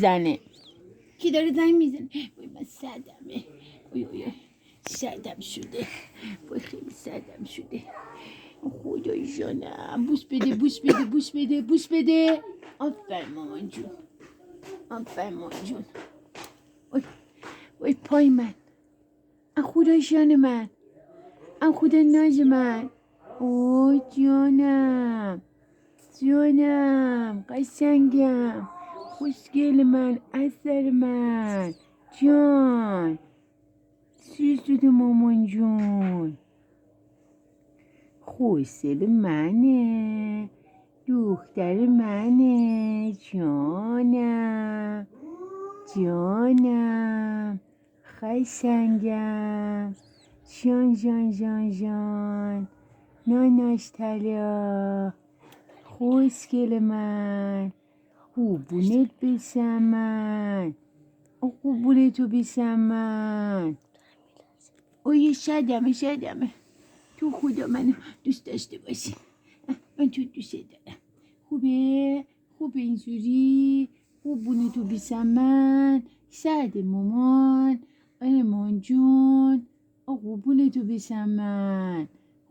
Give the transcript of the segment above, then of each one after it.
زنه کی داره زنگ میزنه؟ وای من سردمه، وای سردم شده، وای خیلی سردم شده. خدای جانم، بوس بده بوس بده بوس بده بوس بده. آفرین مامان جون، آفرین مامان جون. وای پای من، خدای جان من، خدا ناز من. اوه جانم جانم، قشنگم، خوشگل من، اثر من، جان چی شده مامان جون؟ خوشگل منه، دختر منه، جانم جانم، قشنگم، جان جان جان جان، ناناش طلا، خوشگل من، قربونت بشم من، قربونتو بشم من. اوه شدمه تو خدا منو دوست داشته باشی، من تو دوست دارم. خوبه اینجوری، قربونتو بشم من، شد مامان، مامان جون، قربونتو بشم من،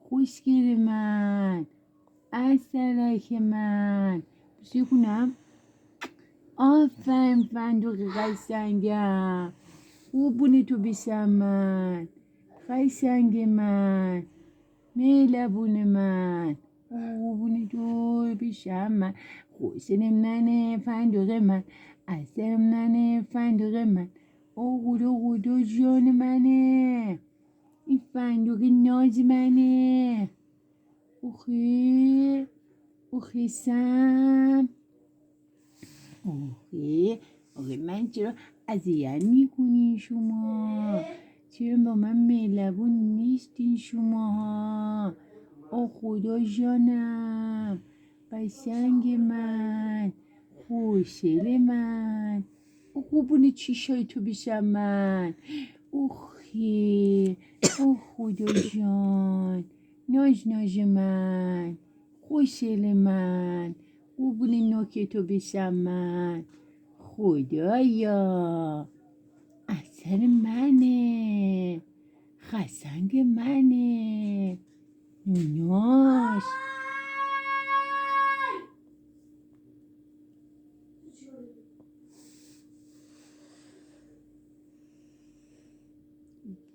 خوشگل من، اصلک من. بوسه کنم؟ آفرین فندق قشنگم، قربونتو بشم من، قشنگ من، مهربون من، قربونتو بشم من. خوشگلم ننه فندق من، اصلم ننه فندق من، خدا جان منه، این فندق ناز منه. اوخی سم، آخه من چرا اذیت میکنین شما؟ چرا با من مهربون نیستین شما؟ خدا جانم، قشنگ من، خوشگل من، قربون چیشای تو بشم من. خدا جان، ناز من، خوشگل من، قربون نوک تو بشم من. خدایا، اثر منه، قشنگ منه، نوناش.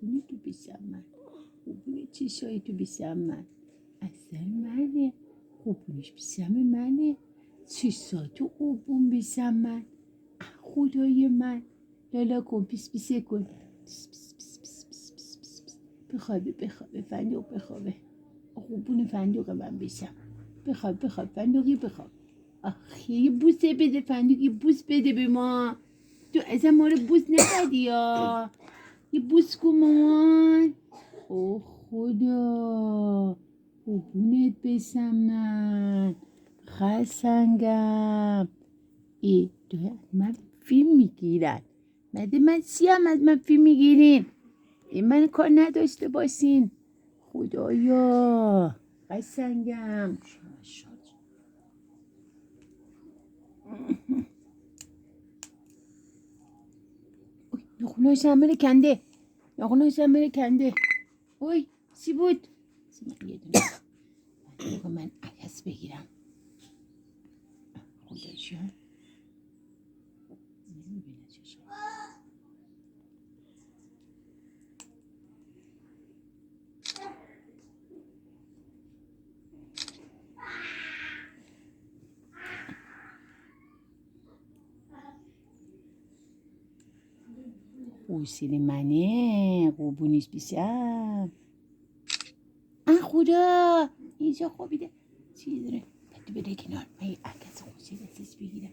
قربون تو بشم من، قربون چشای تو بشم من، اثر منه، قربونش بشم منه، چشاتو قربون بشم من. خدای من، لالا کن، پیس پیسه کن، بخوابه فندق بخوابه، قربون فندق من بشم. بخواب فندقی بخواب. آخه یه بوسه بده فندقی، بوس بده به ما. تو اصلا ما رو بوس ندادی یا یه بوس کن مامان. خدا، قربونت بشم من، قشنگم. دارن من فیلم میگیرن، مده من سیام از من فیلم میگیرین؟ من کار نداشته باشین. خدایا، قشنگم. نخونهاش هم بره کنده. اوی چی بود؟ من یه دونه من عکس بگیرم. خدایا نمیبینه چشم. خوشگل منه، قربونش بشم. خدا، اینجا خوابیده. چی داره؟ بده بره کنار، من یه عکس خوشگل ازش بگیرم.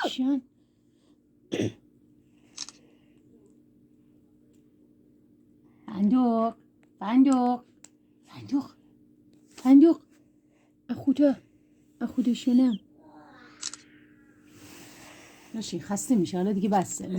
شان فندق. خدا شنم. ناشی خسته میشه، حالا دیگه بسته.